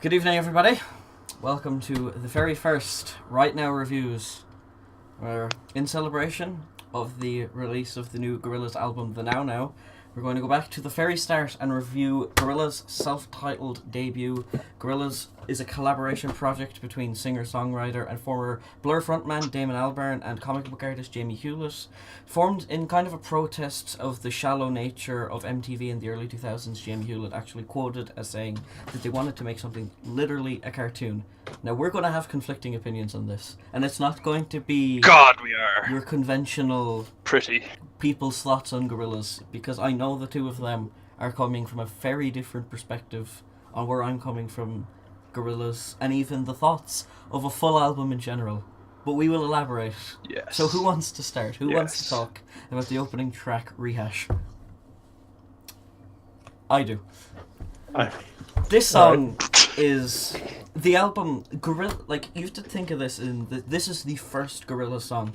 Good evening, everybody. Welcome to the very first Right Now reviews. We're in celebration of the release of the new Gorillaz album, The Now Now. We're going to go back to the very start and review Gorillaz' self-titled debut. Gorillaz is a collaboration project between singer-songwriter and former Blur frontman Damon Albarn and comic book artist Jamie Hewlett. Formed in kind of a protest of the shallow nature of MTV in the early 2000s, Jamie Hewlett actually quoted as saying that they wanted to make something literally a cartoon. Now, we're going to have conflicting opinions on this, and it's not going to be God, we are your conventional pretty. people's thoughts on Gorillaz, because I know the two of them are coming from a very different perspective on where I'm coming from Gorillaz, and even the thoughts of a full album in general. But we will elaborate. Yes. So who wants to start? Who wants to Yes. talk about the opening track, Rehash? I do. This song is the album Gorilla. Like, you have to think of this this is the first Gorillaz song.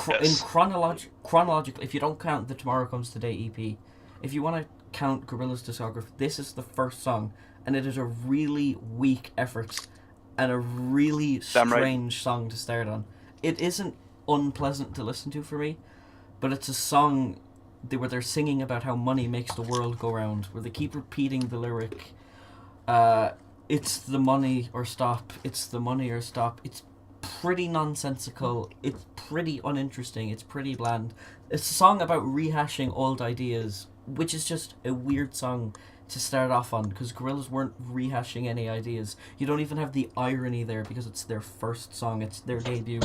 In Yes. chronologically, if you don't count the Tomorrow Comes Today EP, if you want to count Gorillaz' discography, this is the first song, and it is a really weak effort and a really Damn right. strange song to start on. It isn't unpleasant to listen to for me, but it's a song where they're singing about how money makes the world go round, where they keep repeating the lyric, it's the money or stop, it's the money or stop. It's pretty nonsensical, it's pretty uninteresting, it's pretty bland. It's a song about rehashing old ideas, which is just a weird song to start off on, because Gorillaz weren't rehashing any ideas. You don't even have the irony there, because it's their first song, it's their debut.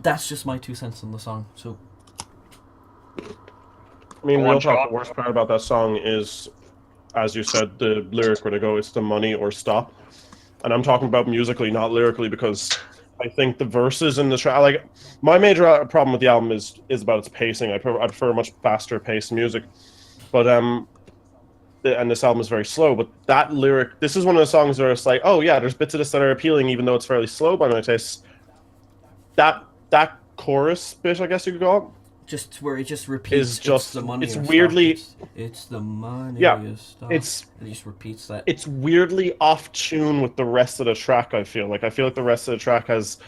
That's just my 2 cents on the song, so... I mean, One real talk, shot. the worst part about that song is, as you said, the lyric where they go, it's the money or stop. And I'm talking about musically, not lyrically, because I think the verses in the track, like, my major problem with the album is about its pacing. I prefer much faster paced music. But, and this album is very slow, but that lyric, this is one of the songs where it's like, oh yeah, there's bits of this that are appealing, even though it's fairly slow by my taste. That chorus bit, I guess you could call it, just where it just repeats, is just, it's the money it's or weirdly, stop. It's the money yeah, or stop. it's And it just repeats that. it's weirdly off tune with the rest of the track. I feel like the rest of the track has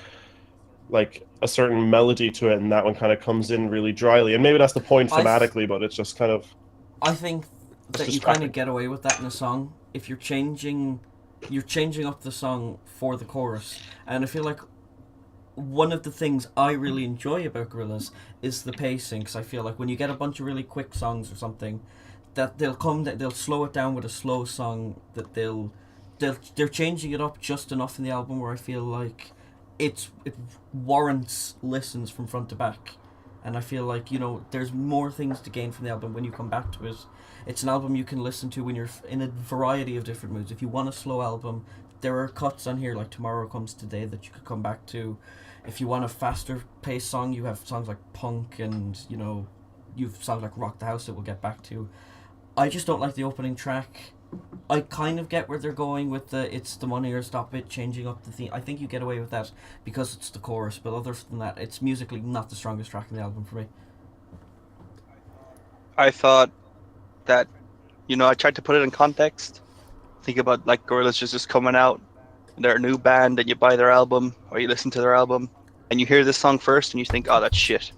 like a certain melody to it, and that one kind of comes in really dryly. And maybe that's the point thematically, but it's just kind of. I think that you kind of get away with that in a song if you're changing up the song for the chorus. And I feel like one of the things I really enjoy about Gorillaz is the pacing, because I feel like when you get a bunch of really quick songs or something, that they'll slow it down with a slow song, that they're changing it up just enough in the album where I feel like it warrants listens from front to back. And I feel like, there's more things to gain from the album when you come back to it. It's an album you can listen to when you're in a variety of different moods. If you want a slow album, there are cuts on here like Tomorrow Comes Today that you could come back to. If you want a faster paced song, you have songs like Punk, and you've songs like Rock the House that we'll get back to. I just don't like the opening track. I kind of get where they're going with it's the money or stop it, changing up the theme. I think you get away with that because it's the chorus, but other than that, it's musically not the strongest track in the album for me. I thought that, I tried to put it in context. Think about like Gorillaz just coming out, and they're a new band, and you buy their album or you listen to their album, and you hear this song first, and you think, oh, that's shit.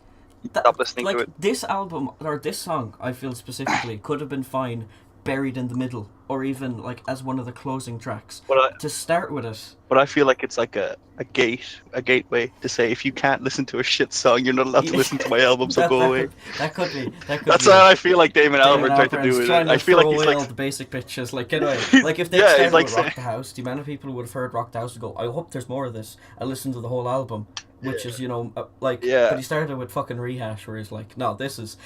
Stop listening to it. This album, or this song, I feel specifically, could have been fine buried in the middle, or even like as one of the closing tracks. To start with it. But I feel like it's like a gateway to say, if you can't listen to a shit song, you're not allowed to listen to my album, so go away. That could be. That's how I feel like Damon Albarn tried to do it. I feel like he's all the basic bitches. Like, get away. Like, if they started with Rock the House, the amount of people who would have heard Rock the House would go, I hope there's more of this. I listened to the whole album. Which is, but he started with fucking Rehash, where he's like, no, this is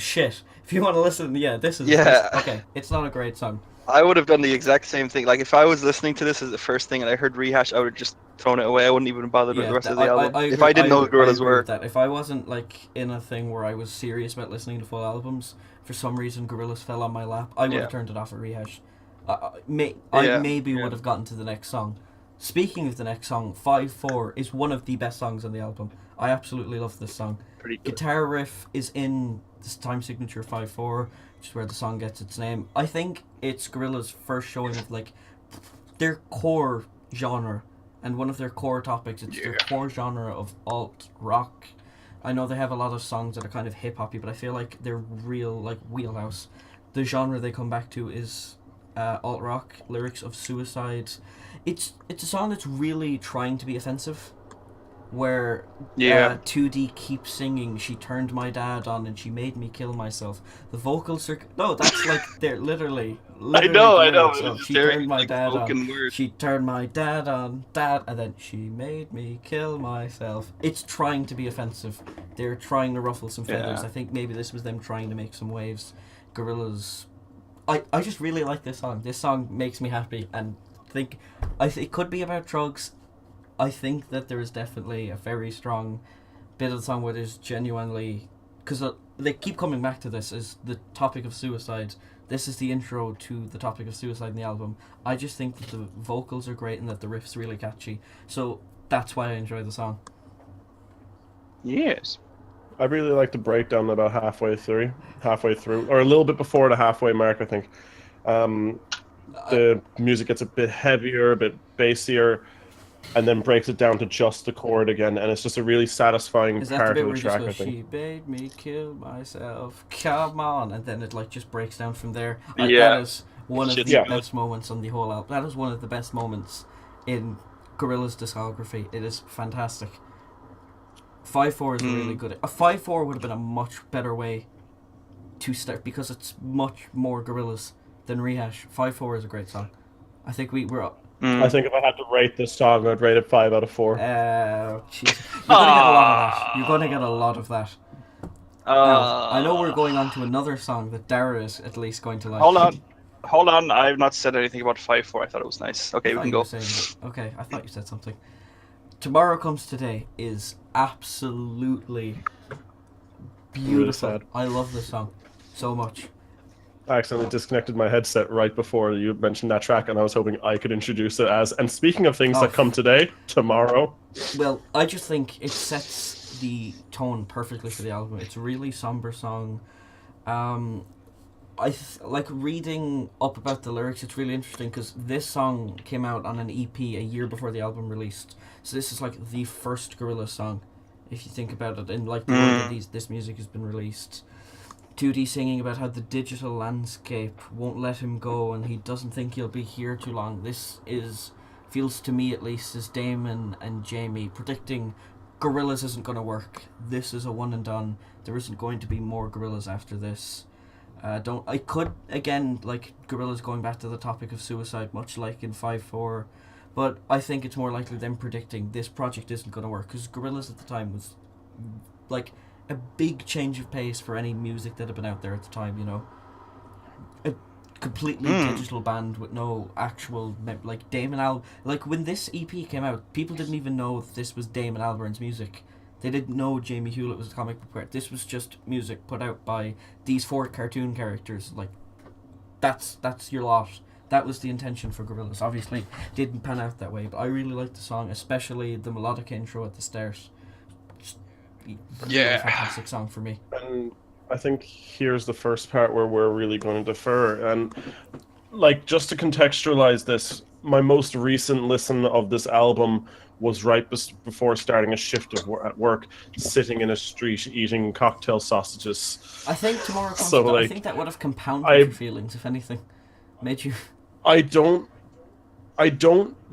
shit. If you want to listen, this is... Okay, it's not a great song. I would have done the exact same thing. Like, if I was listening to this as the first thing and I heard Rehash, I would have just thrown it away. I wouldn't even bother with the rest of the album. If I didn't know who Gorillaz were. That. If I wasn't, like, in a thing where I was serious about listening to full albums, for some reason Gorillaz fell on my lap, I would have turned it off at Rehash. I maybe would have gotten to the next song. Speaking of the next song, 5-4 is one of the best songs on the album. I absolutely love this song. Pretty good. Guitar riff is in this time signature 5-4, which is where the song gets its name. I think it's Gorillaz' first showing of like their core genre, and one of their core topics. It's their core genre of alt rock. I know they have a lot of songs that are kind of hip hoppy, but I feel like their real like wheelhouse, the genre they come back to is alt rock, lyrics of suicide. It's a song that's really trying to be offensive, where 2D keeps singing, "She turned my dad on and she made me kill myself." The vocals are no, that's like they're literally I know. lyrics It of, was just "She very turned my like dad on, spoken word. she turned my dad on, dad," and then "she made me kill myself." It's trying to be offensive. They're trying to ruffle some feathers. Yeah. I think maybe this was them trying to make some waves. Gorillaz. I just really like this song. This song makes me happy, and it could be about drugs. I think that there is definitely a very strong bit of the song where there's genuinely, because they keep coming back to this, is the topic of suicide. This is the intro to the topic of suicide in the album. I just think that the vocals are great and that the riff's really catchy. So that's why I enjoy the song. Yes. I really like the breakdown about halfway through, or a little bit before the halfway mark, I think. The music gets a bit heavier, a bit bassier, and then breaks it down to just the chord again, and it's just a really satisfying Is that part the bit of where the it just track, I goes, think. "She made me kill myself, come on," and then it like just breaks down from there? Yeah. That is one of the Shit's best moments on the whole album. That is one of the best moments in Gorillaz' discography. It is fantastic. 5/4 is really good. A 5/4 would have been a much better way to start because it's much more Gorillaz than Rehash. 5/4 is a great song. I think we're up. I think if I had to rate this song, I'd rate it 5 out of 4. Jeez. You're gonna get a lot of that. You're gonna get a lot of that. Now, I know we're going on to another song that Dara is at least going to like. Hold on. I've not said anything about 5/4. I thought it was nice. Okay, we can go. Okay, I thought you said something. Tomorrow Comes Today is absolutely beautiful. Really sad. I love this song so much. I accidentally disconnected my headset right before you mentioned that track, and I was hoping I could introduce it as. And speaking of things that come today, tomorrow. Well, I just think it sets the tone perfectly for the album. It's a really somber song. Like reading up about the lyrics. It's really interesting because this song came out on an EP a year before the album released. So this is like the first Gorillaz song, if you think about it, in like the way that this music has been released. 2D singing about how the digital landscape won't let him go and he doesn't think he'll be here too long. This feels to me at least as Damon and Jamie predicting Gorillaz isn't going to work. This is a one and done. There isn't going to be more Gorillaz after this. I could again like Gorillaz going back to the topic of suicide, much like in 5/4, but I think it's more likely them predicting this project isn't going to work because Gorillaz at the time was like a big change of pace for any music that had been out there at the time. You know, a completely digital band with no actual like Damon like when this EP came out, people didn't even know that this was Damon Albarn's music. They didn't know Jamie Hewlett was a comic book artist. This was just music put out by these 4 cartoon characters. Like, that's your lot. That was the intention for Gorillaz. Obviously, didn't pan out that way, but I really liked the song, especially the melodic intro at the start. Just really fantastic song for me. And I think here's the first part where we're really going to defer. And, like, just to contextualize this, my most recent listen of this album was right before starting a shift at work, sitting in a street eating cocktail sausages. I think Tomorrow Comes So, I think that would have compounded your feelings, if anything. Made you... I don't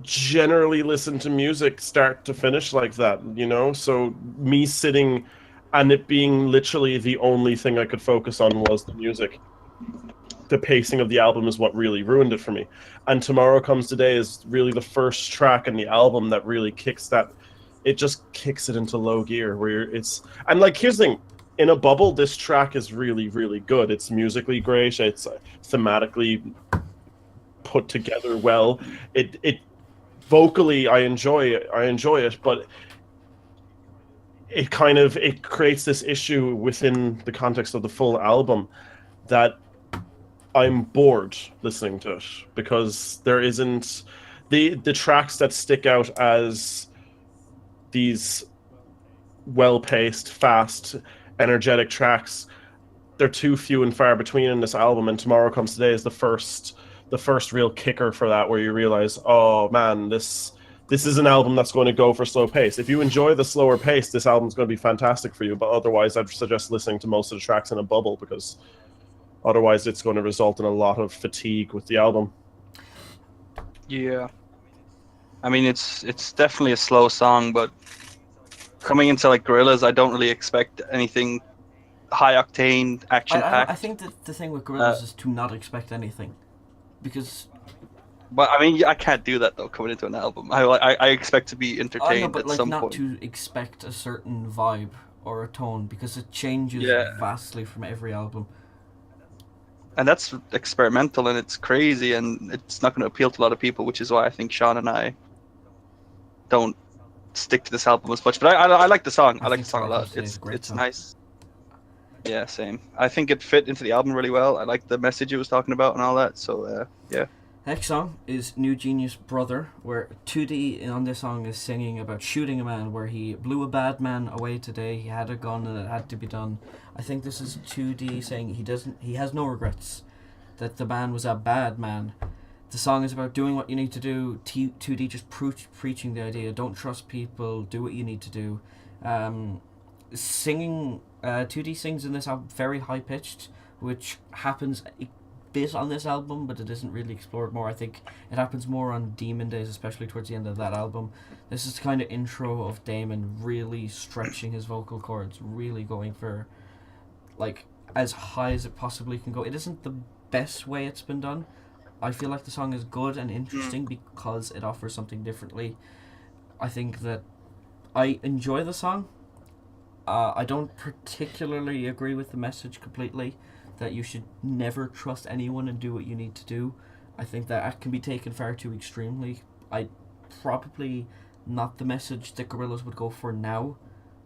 generally listen to music start to finish like that, you know? So me sitting and it being literally the only thing I could focus on was the music. The pacing of the album is what really ruined it for me. And Tomorrow Comes Today is really the first track in the album that really kicks that. It just kicks it into low gear where it's... And like, here's the thing. In a bubble, this track is really, really good. It's musically great. It's thematically put together well. It vocally, I enjoy it, but it creates this issue within the context of the full album that I'm bored listening to it because there isn't the tracks that stick out as these well-paced, fast, energetic tracks. They're too few and far between in this album, and Tomorrow Comes Today is the first the first real kicker for that, where you realize, oh man, this is an album that's going to go for slow pace. If you enjoy the slower pace, this album's going to be fantastic for you. But otherwise, I'd suggest listening to most of the tracks in a bubble, because otherwise it's going to result in a lot of fatigue with the album. Yeah. I mean, it's definitely a slow song, but coming into like Gorillaz, I don't really expect anything high octane, action packed. I think that the thing with Gorillaz is to not expect anything, because But I mean, I can't do that though. Coming into an album, I expect to be I know, entertained but at like some not point. to expect a certain vibe or a tone, because it changes Yeah. vastly from every album. And that's experimental and it's crazy and it's not going to appeal to a lot of people, which is why I think Sean and I don't stick to this album as much. But I like the song. I like think the song a Welcome lot. to Today is a great It's song. nice. Yeah, same. I think it fit into the album really well. I like the message it was talking about and all that. So yeah. Next song is New Genius Brother, where 2D on this song is singing about shooting a man, where he blew a bad man away today. He had a gun and it had to be done. I think this is 2D saying he has no regrets, that the man was a bad man. The song is about doing what you need to do. 2D just preaching the idea: don't trust people, do what you need to do. Singing, 2D sings in this album very high pitched, which happens bit on this album, but it isn't really explored more. I think it happens more on Demon Days, especially towards the end of that album. This is the kind of intro of Damon really stretching his vocal cords, really going for like as high as it possibly can go. It isn't the best way it's been done. I feel like the song is good and interesting because it offers something differently. I think that I enjoy the song. I don't particularly agree with the message completely, that you should never trust anyone and do what you need to do. I think that can be taken far too extremely. Probably not the message that Gorillaz would go for now,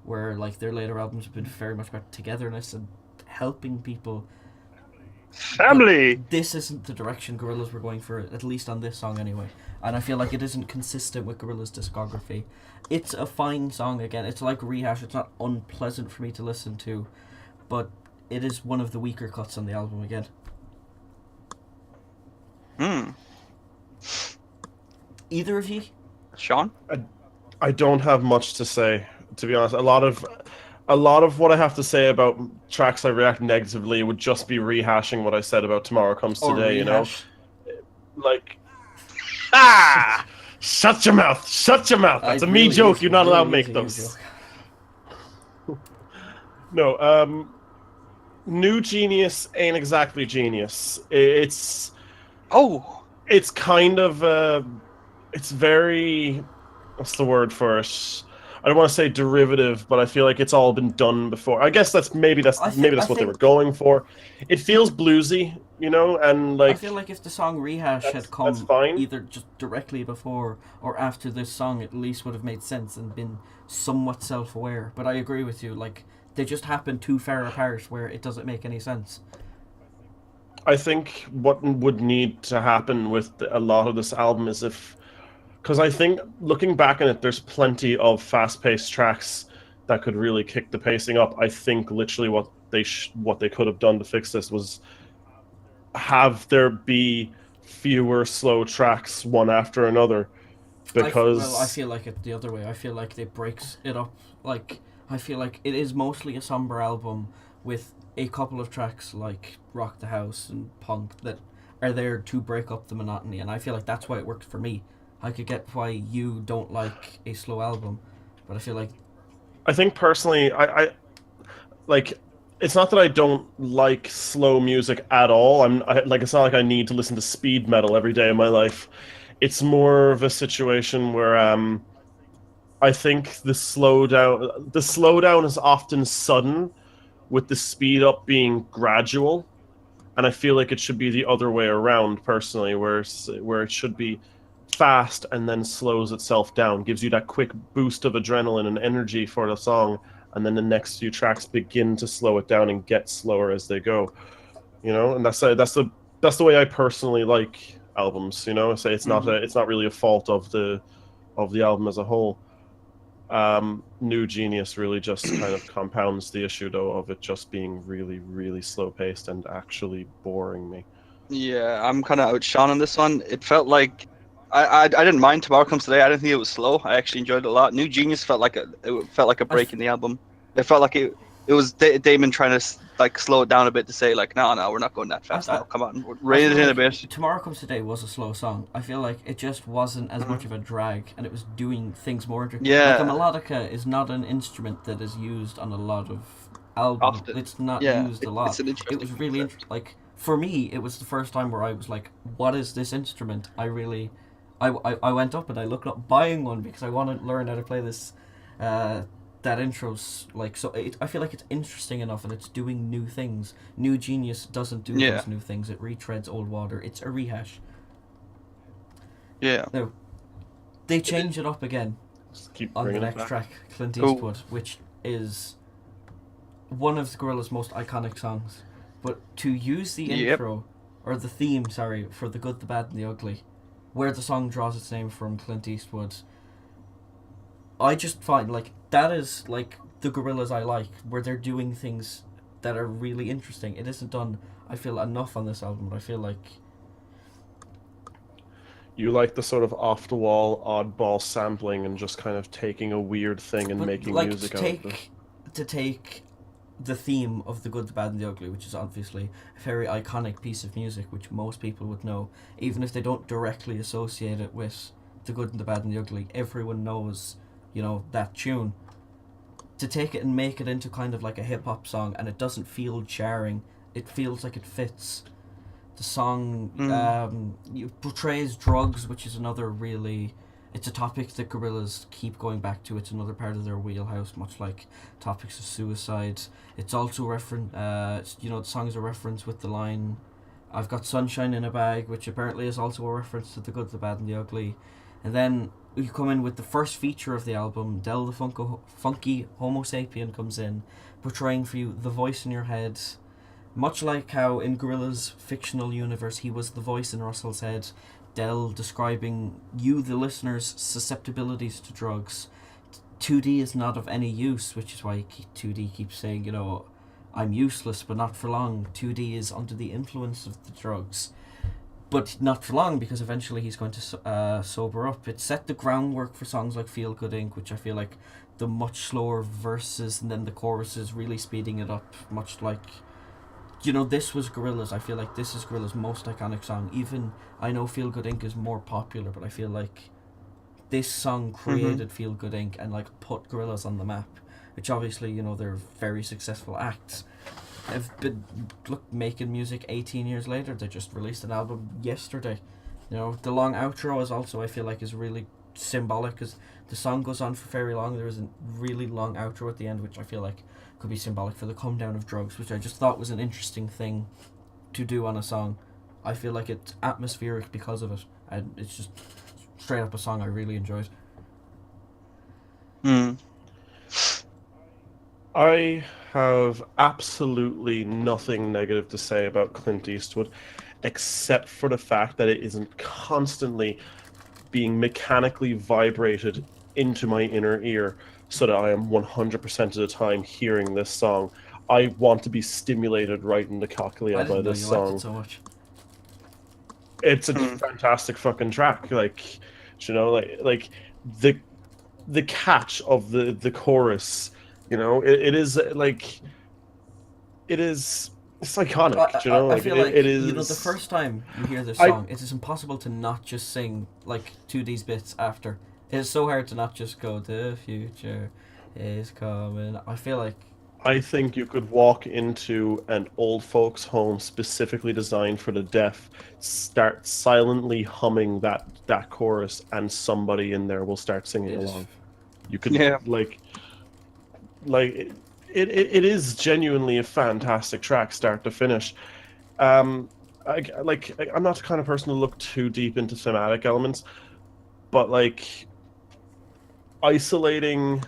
where like their later albums have been very much about togetherness and helping people. Family. But this isn't the direction Gorillaz were going for, at least on this song anyway. And I feel like it isn't consistent with Gorillaz' discography. It's a fine song again. It's like Rehash. It's not unpleasant for me to listen to, but it is one of the weaker cuts on the album again. Either of you? Sean? I don't have much to say, to be honest. A lot of what I have to say about tracks I react negatively would just be rehashing what I said about Tomorrow Comes Today, you know? Like, shut your mouth! Shut your mouth! That's a me joke. You're not allowed to make those. No, New Genius ain't exactly genius. It's kind of it's very, what's the word for it? I don't want to say derivative, but I feel like it's all been done before. I guess that's what they were going for. It feels bluesy, you know, and like I feel like if the song Rehash had come either just directly before or after this song, it at least would have made sense and been somewhat self-aware. But I agree with you, like they just happen too far apart where it doesn't make any sense. I think what would need to happen with a lot of this album is because I think looking back on it, there's plenty of fast-paced tracks that could really kick the pacing up. I think literally what they could have done to fix this was have there be fewer slow tracks one after another, because I feel like it's the other way. I feel like they breaks it up. Like I feel like it is mostly a somber album with a couple of tracks like Rock the House and Punk that are there to break up the monotony, and I feel like that's why it worked for me. I could get why you don't like a slow album, but I feel like I think personally, I like. It's not that I don't like slow music at all. It's not like I need to listen to speed metal every day of my life. It's more of a situation where I think the slowdown is often sudden, with the speed up being gradual, and I feel like it should be the other way around personally, where it should be fast and then slows itself down, gives you that quick boost of adrenaline and energy for the song, and then the next few tracks begin to slow it down and get slower as they go. You know, and that's the way I personally like albums. You know, say it's not really a fault of the album as a whole. New Genius really just kind of compounds the issue, though, of it just being really, really slow paced and actually boring me. Yeah, I'm kind of outshone on this one. It felt like I didn't mind Tomorrow Comes Today. I didn't think it was slow. I actually enjoyed it a lot. New Genius felt like a I break in the album. It felt like it was Damon trying to like slow it down a bit to say like, no, we're not going that I, fast I, now. Come on, I rein feel it in a like bit. Tomorrow Comes Today was a slow song. I feel like it just wasn't as much Mhm. of a drag, and it was doing things more. Like a Yeah, melodica is not an instrument that is used on a lot of albums. often. It's not Yeah, used a it's lot. an It interesting was really concept. like for me, it was the first time where I was like, "What is this instrument?" I went up and I looked up buying one because I want to learn how to play this. Uh, that intro's like so. I feel like it's interesting enough and it's doing new things. New Genius doesn't do Yeah, those new things. It retreads old water. It's a rehash. yeah. Now they It is. change it up again Just keep on the bringing it next back. track, Clint Oh, Eastwood, which is one of the Gorillaz' most iconic songs. But to use the yep. intro or the theme, sorry, for the good, the bad, and the ugly, where the song draws its name from, Clint Eastwood, I just find like that is like the Gorillaz I like, where they're doing things that are really interesting. It isn't done, I feel, enough on this album, but I feel like You like the sort of off the wall, oddball sampling and just kind of taking a weird thing and but making like music out of it. to take the theme of the good, the bad, and the ugly, which is obviously a very iconic piece of music, which most people would know, even if they don't directly associate it with the good and the bad and the ugly. Everyone knows, that tune. To take it and make it into kind of like a hip hop song, and it doesn't feel jarring. It feels like it fits. The song Mm. portrays drugs, which is another really. It's a topic that Gorillaz keep going back to. It's another part of their wheelhouse, much like topics of suicide. It's also the song is a reference with the line, "I've got sunshine in a bag," which apparently is also a reference to the good, the bad, and the ugly. And then you come in with the first feature of the album, Del the Funky Homo Sapien comes in, portraying for you the voice in your head, much like how in Gorilla's fictional universe he was the voice in Russell's head, Dell describing you, the listener's susceptibilities to drugs. 2D is not of any use, which is why 2D keeps saying, I'm useless, but not for long. 2D is under the influence of the drugs, but not for long because eventually he's going to sober up. It set the groundwork for songs like Feel Good Inc., which I feel like the much slower verses and then the choruses really speeding it up, much like this was Gorillaz. I feel like this is Gorillaz' most iconic song. Even I know Feel Good Inc. is more popular, but I feel like this song Mhm. created Feel Good Inc. and like put Gorillaz on the map. Which obviously, they're very successful acts. Have been making music 18 years later. They just released an album yesterday. The long outro is also I feel like is really symbolic because the song goes on for very long. There is a really long outro at the end, which I feel like could be symbolic for the come down of drugs, which I just thought was an interesting thing to do on a song. I feel like it's atmospheric because of it, and it's just straight up a song I really enjoyed. Mm. I have absolutely nothing negative to say about Clint Eastwood, except for the fact that it isn't constantly being mechanically vibrated into my inner ear so that I am 100% of the time hearing this song. I want to be stimulated right in the I cochlea by didn't know this you liked it song. so much. It's a Mm. fantastic fucking track. Like, like the catch of the chorus. It is like it is. It's iconic. I Like feel it like the is. first time you hear this I song, it is impossible to not just sing like 2D's bits after. It is so hard to not just go, "The future is coming." I feel like I think you could walk into an old folks' home specifically designed for the deaf, start silently humming that chorus, and somebody in there will start singing it is. along. You could Yeah. like it is genuinely a fantastic track, start to finish. Um, I'm not the kind of person to look too deep into thematic elements, but like isolating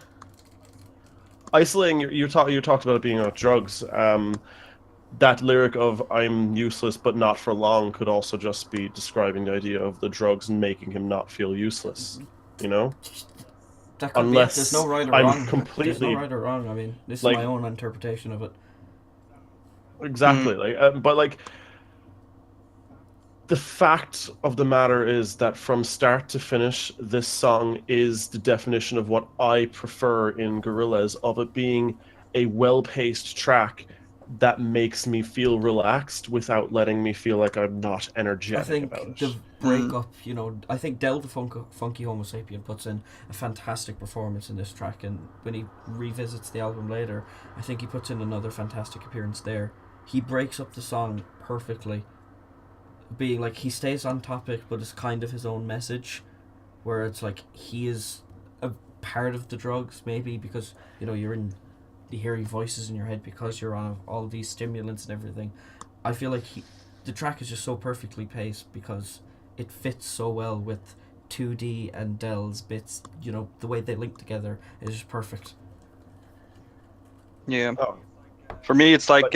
you talked about it being about drugs. That lyric of "I'm useless but not for long" could also just be describing the idea of the drugs and making him not feel useless. You know, That could be it. There's no unless right or I'm wrong. There's no completely right or wrong. I mean, this is my like own interpretation of it. Mm. exactly but like the fact of the matter is that from start to finish, this song is the definition of what I prefer in Gorillaz, of it being a well-paced track that makes me feel relaxed without letting me feel like I'm not I energetic about think it. the breakup, I think Del the Funky Homo Sapien puts in a fantastic performance in this track, and when he revisits the album later, I think he puts in another fantastic appearance there. He breaks up the song perfectly, being like he stays on topic, but it's kind of his own message, where it's like he is a part of the drugs, maybe because you're hearing voices in your head because you're on all these stimulants and everything. I feel like the track is just so perfectly paced because it fits so well with 2D and Dell's bits. The way they link together is just perfect. Yeah. Oh, For me, it's like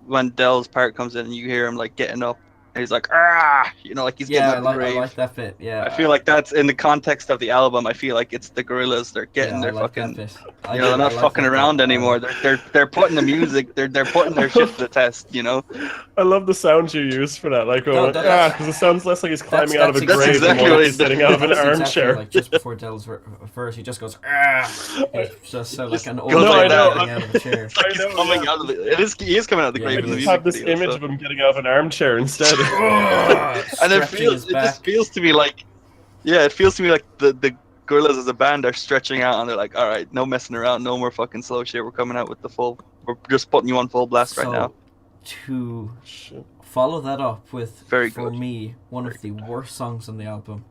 when Dell's part comes in and you hear him like getting up, and he's like, ah, like he's getting Yeah, out the I like grave. that bit. Yeah, I feel like that's in the context of the album. I feel like it's the Gorillaz. They're getting I their like that fucking, bit. I they're do. I not like fucking that bit. around anymore. They're putting the music. They're putting their shit to the test. I love the sound you use for that, like No, going, that's because it sounds less like he's that's climbing out of a That's grave and exactly more like what he's he sitting out of an that's exactly armchair. like just before Dell's verse. He just goes ah. It's just so like just an goes old No, man I know. getting out of a chair. It's like he's I know, coming yeah. out of it. He is coming out of the Yeah, grave I in the he just is. music have this video. image So. of him getting out of an armchair instead. And it Stretching his back. just feels to me like, yeah, it feels to me like the Gorillaz as a band are stretching out and they're like, all right, no messing around, no more fucking slow shit. We're coming out with we're just putting you on full blast right now. So, to Shit. follow that up with, Very for good. me, one of the worst songs on the album,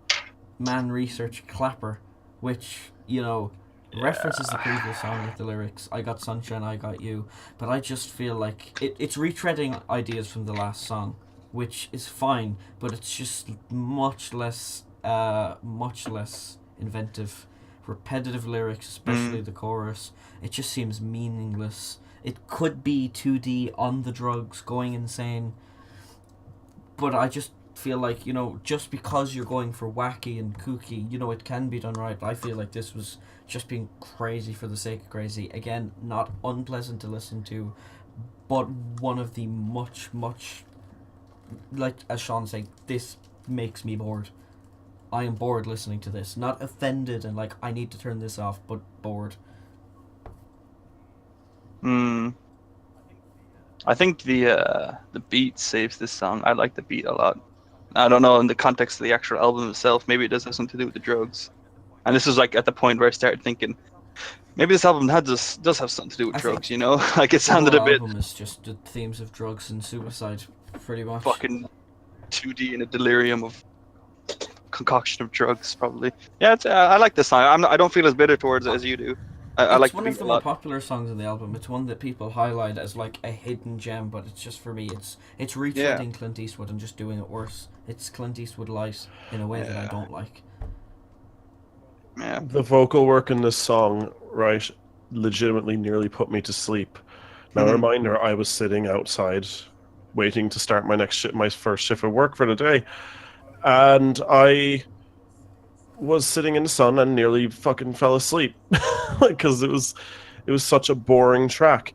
Man Research Clapper, which, references the previous song with the lyrics, I got sunshine, I got you, but I just feel like it's retreading ideas from the last song, which is fine, but it's just much less inventive. Repetitive lyrics, especially the chorus, it just seems meaningless. It could be 2D on the drugs, going insane, but I just feel like, just because you're going for wacky and kooky, it can be done right. I feel like this was just being crazy for the sake of crazy. Again, not unpleasant to listen to, but one of the much, like as Sean saying, this makes me bored. I am bored listening to this. Not offended and like, I need to turn this off, but bored. I think the beat saves this song. I like the beat a lot. I don't know in the context of the actual album itself. Maybe it does have something to do with the drugs. And this was like at the point where I started thinking, maybe this album does have something to do with I drugs. think Like it The sounded whole a bit album is just the themes of drugs and suicide, pretty much. fucking 2D in a delirium of concoction of drugs, probably. Yeah, I like this song. I don't feel as bitter towards it as you do. I It's like the one of beat the a more lot. popular songs on the album. It's one that people highlight as like a hidden gem, but it's just, for me, it's retreading Clint Eastwood and just doing it worse. It's Clint Eastwood light in a way that I don't like. Yeah. The vocal work in this song, right, legitimately nearly put me to sleep. Now, a reminder, I was sitting outside waiting to start my first shift of work for the day, and I was sitting in the sun and nearly fucking fell asleep because it was such a boring track.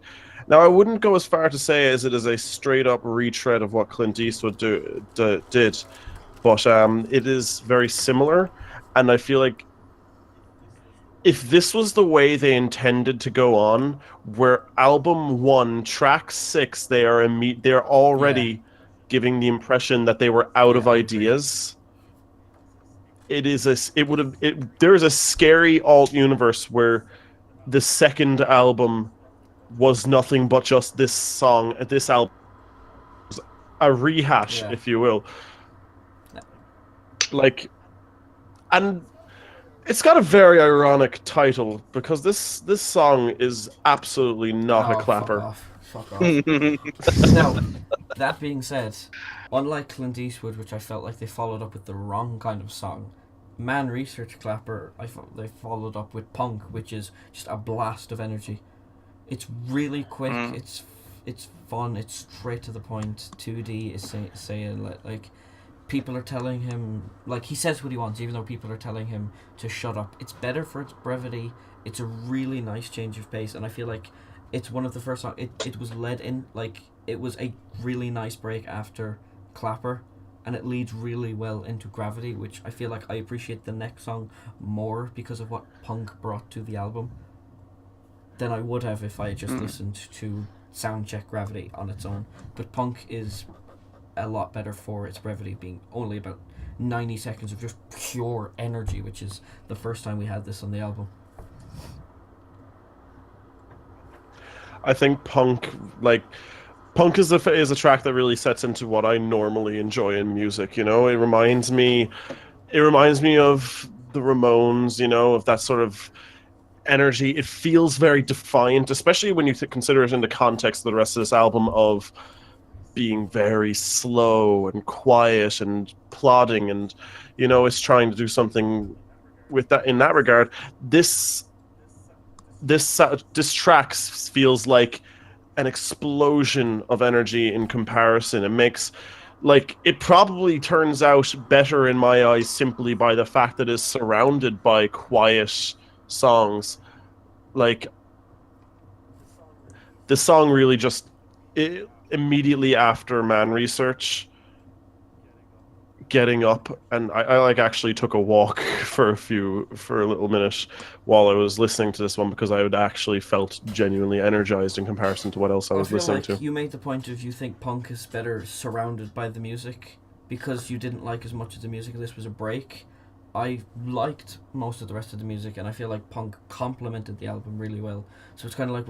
Now, I wouldn't go as far to say as it is a straight up retread of what Clint Eastwood did, but it is very similar, and I feel like if this was the way they intended to go on, where album 1, track 6, they're already giving the impression that they were out of I agree. ideas. There is a scary alt universe where the second album was nothing but just this album, a rehash, if you will. Like, and it's got a very ironic title because this song is absolutely not a clapper. Fuck off. Now, that being said, unlike Clint Eastwood, which I felt like they followed up with the wrong kind of song, Man Research Clapper, I thought they followed up with Punk, which is just a blast of energy. It's really quick. It's fun. It's straight to the point. 2D is saying like people are telling him, like, he says what he wants, even though people are telling him to shut up. It's better for its brevity. It's a really nice change of pace, and I feel like it's one of the first songs. It was led in, like, it was a really nice break after Clapper, and it leads really well into Gravity, which I feel like I appreciate the next song more because of what Punk brought to the album than I would have if I had just listened to Soundcheck Gravity on its own. But Punk is a lot better for its brevity, being only about 90 seconds of just pure energy, which is the first time we had this on the album. I think Punk is a track that really sets into what I normally enjoy in music. You know, it reminds me of the Ramones. You know, of that sort of energy. It feels very defiant, especially when you consider it in the context of the rest of this album of being very slow and quiet and plodding, and you know, it's trying to do something with that in that regard. This track feels like an explosion of energy in comparison. It makes, like, it probably turns out better in my eyes simply by the fact that it's surrounded by quiet songs. Like, the song really just immediately after Man Research, getting up, and I like actually took a walk for a little minute while I was listening to this one, because I would actually felt genuinely energized in comparison to what else I was listening to. You made the point of you think Punk is better surrounded by the music because you didn't like as much of the music. This was a break. I liked most of the rest of the music, and I feel like Punk complemented the album really well. So it's kind of like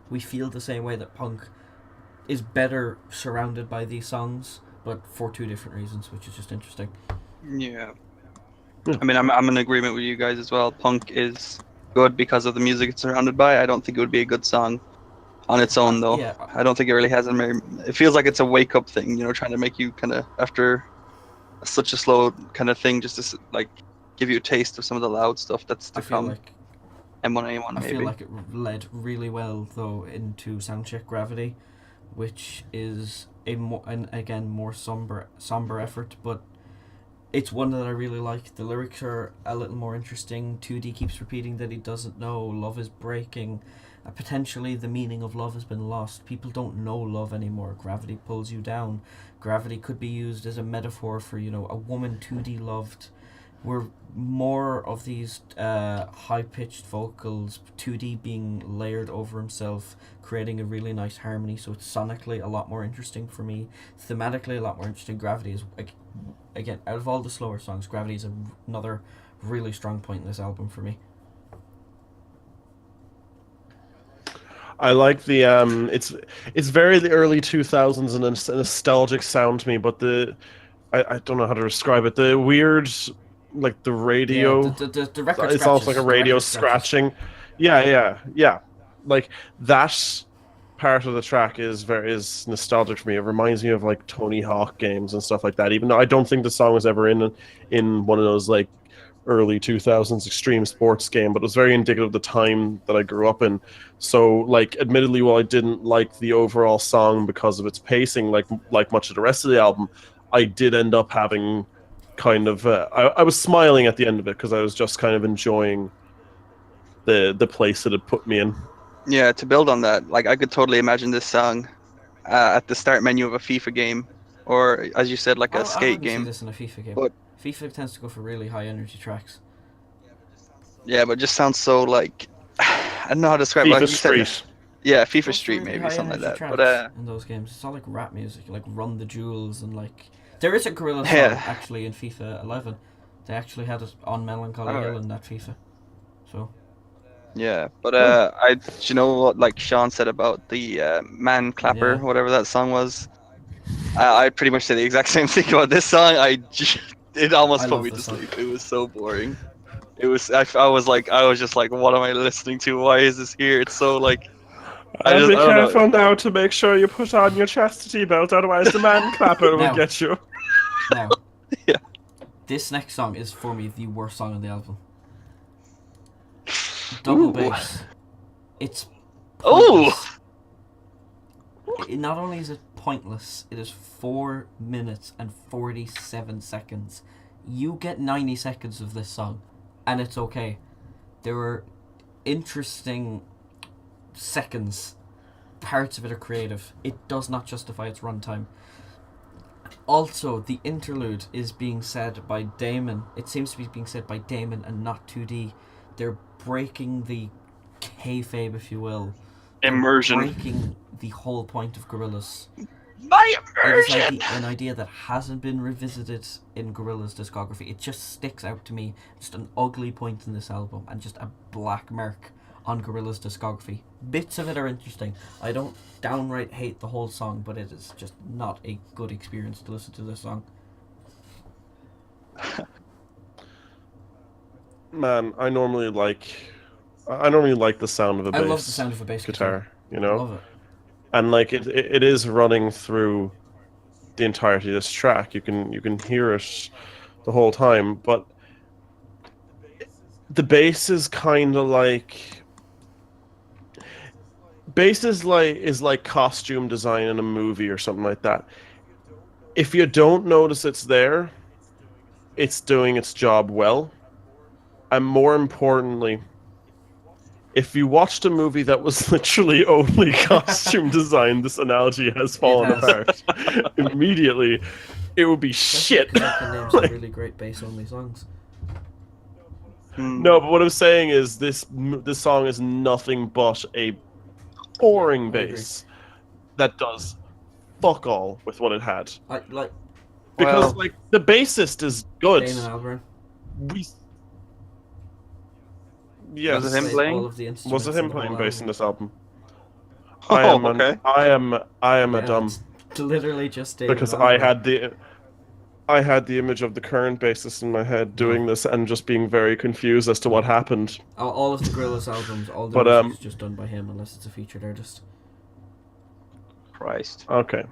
we feel the same way that Punk is better surrounded by these songs, but for two different reasons, which is just interesting. Yeah. I mean, I'm in agreement with you guys as well. Punk is good because of the music it's surrounded by. I don't think it would be a good song on its own, though. Yeah. I don't think it really has a very... It feels like it's a wake-up thing, you know, trying to make you kind of, after such a slow kind of thing, just to, like, give you a taste of some of the loud stuff that's to come. M1A1, maybe. I feel like it led really well, though, into Soundcheck Gravity, which is more somber effort, but it's one that I really like. The lyrics are a little more interesting. 2D keeps repeating that he doesn't know, love is breaking, potentially the meaning of love has been lost, people don't know love anymore, gravity pulls you down. Gravity could be used as a metaphor for, you know, a woman 2D loved. We're more of these high-pitched vocals, 2D being layered over himself, creating a really nice harmony, so it's sonically a lot more interesting for me. Thematically a lot more interesting. Gravity is, again, out of all the slower songs, Gravity is another really strong point in this album for me. I like the it's very the early 2000s and a nostalgic sound to me, but I don't know how to describe it. The weird, like, the radio. Yeah, the record it's almost like a radio scratching. Yeah. Like, that part of the track is nostalgic for me. It reminds me of, like, Tony Hawk games and stuff like that. Even though I don't think the song was ever in one of those, like, early 2000s extreme sports game, but it was very indicative of the time that I grew up in. So, like, admittedly, while I didn't like the overall song because of its pacing, like much of the rest of the album, I did end up having kind of I was smiling at the end of it because I was just kind of enjoying the place that it put me in. Yeah, to build on that, like, I could totally imagine this song at the start menu of a FIFA game, or, as you said, like a skate game. I wouldn't see this in a FIFA game. But FIFA tends to go for really high energy tracks. Yeah, but it just sounds so, like, I don't know how to describe it. FIFA Like Street. Yeah, FIFA Street, maybe, something like that. But in those games, it's all like rap music, like Run the Jewels, and like there is a Gorillaz song actually in FIFA 11. They actually had it on Melancholy Hill in that FIFA. So. Yeah, but you know what, like Sean said about the Man Clapper, whatever that song was. I pretty much say the exact same thing about this song. It almost put me to sleep. It was so boring. It was. I was just like, what am I listening to? Why is this here? It's so, like. Be careful now to make sure you put on your chastity belt, otherwise the Man Clapper will get you. Now, yeah. This next song is for me the worst song on the album. Double bass. It's pointless. Not only is it pointless, it is 4 minutes and 47 seconds. You get 90 seconds of this song, and it's okay. There are interesting seconds. Parts of it are creative. It does not justify its runtime. Also, the interlude is being said by Damon. It seems to be being said by Damon and not 2D. They're breaking the kayfabe, if you will. They're Immersion. breaking the whole point of Gorillaz. My It is immersion. an idea that hasn't been revisited in Gorillaz' discography. It just sticks out to me. Just an ugly point in this album and just a black mark on Gorillaz' discography. Bits of it are interesting. I don't downright hate the whole song, but it is just not a good experience to listen to this song. Man, I normally like the sound of a bass I love the sound of a bass guitar, you I know? love it. And like it is running through the entirety of this track. You can hear it the whole time, but the bass is kind of like bass is like costume design in a movie or something like that. If you don't notice it's there, it's doing its job well. And more importantly, if you watched a movie that was literally only costume design, this analogy has fallen apart immediately. It would be shit. I can name some really great bass-only songs. No, but what I'm saying is this song is nothing but a boring bass that does fuck all with what it had. Because like the bassist is good. Damon Albarn. Yes. Was it him playing? All of the Was it him in the playing whole bass in album. this album? Okay. I am a dumb It's literally just Damon because Albarn. I had the image of the current bassist in my head doing this and just being very confused as to what happened. All of the Gorillaz albums, all the But, music is just done by him unless it's a featured artist. Christ. Okay.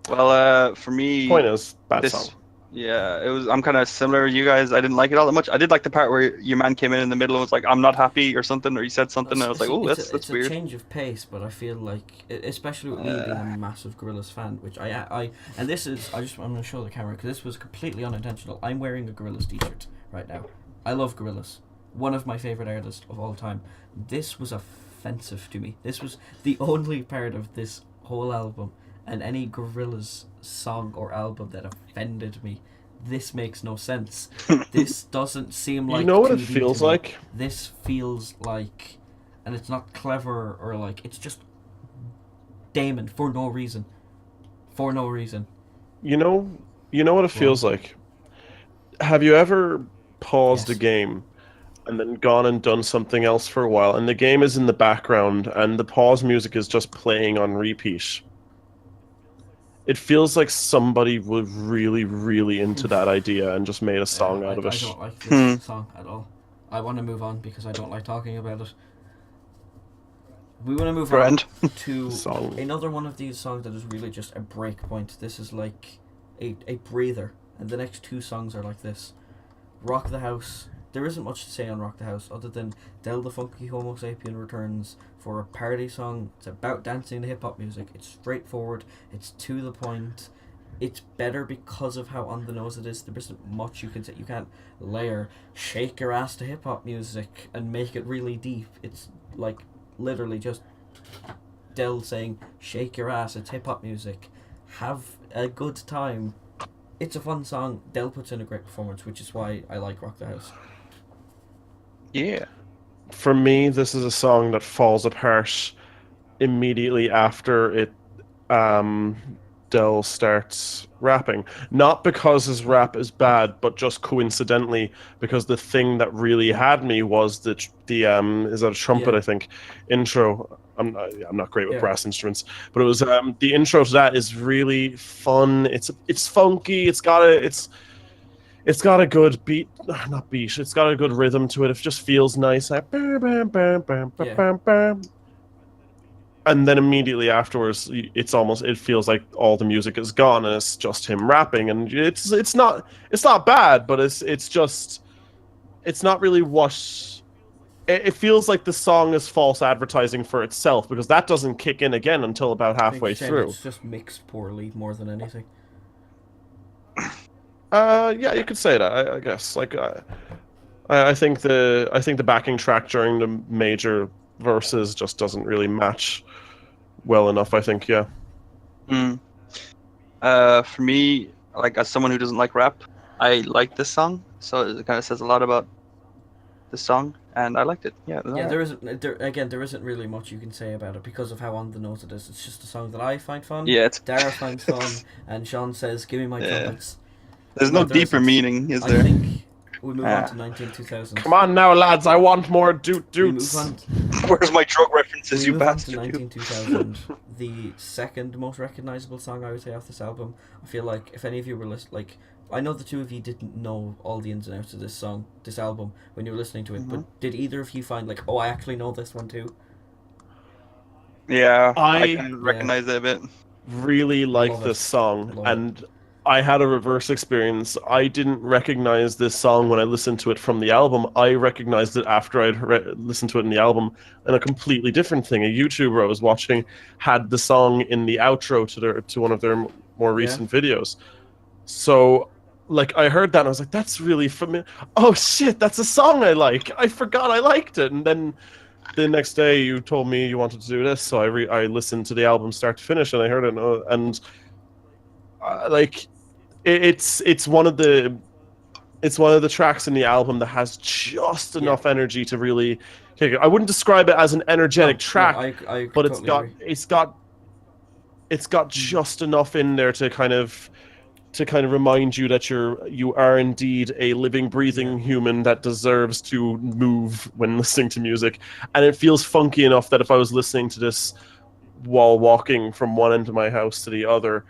Well, for me, Point is, bad this, song. yeah, it was. I'm kind of similar to you guys. I didn't like it all that much. I did like the part where your man came in the middle and was like, "I'm not happy" or something, or he said something. And I was like, "Oh, that's it's weird." a change of pace, but I feel like, especially with me being a massive Gorillaz fan, which I and this is I'm going to show the camera because this was completely unintentional. I'm wearing a Gorillaz t-shirt right now. I love Gorillaz, one of my favorite artists of all time. This was offensive to me. This was the only part of this whole album, and any Gorillaz song or album that offended me. This makes no sense. This doesn't seem like. You know what it 2D feels to me. like? This feels like, and it's not clever or like, it's just Damon for no reason. For no reason. You know what it feels like? Have you ever paused a game and then gone and done something else for a while, and the game is in the background and the pause music is just playing on repeat? It feels like somebody was really, really into that idea and just made a song out of it. I don't like this song at all. I want to move on because I don't like talking about it. We want to move on to another one of these songs that is really just a break point. This is like a breather, and the next two songs are like this. Rock the House. There isn't much to say on Rock the House other than Del the Funky Homo Sapien returns for a parody song. It's about dancing to hip-hop music. It's straightforward. It's to the point. It's better because of how on the nose it is. There isn't much you can say. You can't layer shake your ass to hip-hop music and make it really deep. It's like literally just Del saying shake your ass, it's hip-hop music. Have a good time. It's a fun song. Del puts in a great performance, which is why I like Rock the House. Yeah. For me, this is a song that falls apart immediately after it Del starts rapping. Not because his rap is bad, but just coincidentally because the thing that really had me was the is that a trumpet, I think, intro. I'm not great with brass instruments, but it was the intro to that is really fun. It's funky. It's got a good beat, not beat. It's got a good rhythm to it. It just feels nice. Like, bam, bam, bam, bam, bam, bam, bam. And then immediately afterwards, it feels like all the music is gone and it's just him rapping, and it's not bad, but it's not really what. It feels like the song is false advertising for itself because that doesn't kick in again until about halfway through. It's just mixed poorly more than anything. Yeah, you could say that. I guess. Like, I think the backing track during the major verses just doesn't really match well enough. I think, yeah. For me, like as someone who doesn't like rap, I like this song, so it kind of says a lot about the song, and I liked it. Yeah, it was Yeah, alright. there isn't really much you can say about it because of how on the nose it is. It's just a song that I find fun, Yeah, it's Dara finds fun, and Sean says, "Give me my yeah. trumpets." There's No, no there deeper isn't. meaning, is I there? think we move on Ah. to 192000. Come on now, lads! I want more doot We move doots. on. Where's my drug references, We you move on to bastard? You. 192000, the second most recognizable song I would say off this album. I feel like if any of you were like, I know the two of you didn't know all the ins and outs of this album when you were listening to it, Mhm. but did either of you find like, oh, I actually know this one too? Yeah, I I kind of Yeah. recognize it a bit. really like Love this it. song, Love and I had a reverse experience. I didn't recognize this song when I listened to it from the album. I recognized it after I'd listened to it in the album, and a completely different thing. A YouTuber I was watching had the song in the outro to one of their more Yeah. recent videos. So, like, I heard that and I was like, "That's really familiar." Oh shit, that's a song I like. I forgot I liked it, and then the next day you told me you wanted to do this, so I listened to the album start to finish, and I heard it, and like it's one of the tracks in the album that has just Yeah. enough energy to really kick it. I wouldn't describe it as an energetic No, track, I but totally agree. it's got just enough in there to kind of remind you that you are indeed a living, breathing human that deserves to move when listening to music. And it feels funky enough that if I was listening to this while walking from one end of my house to the other,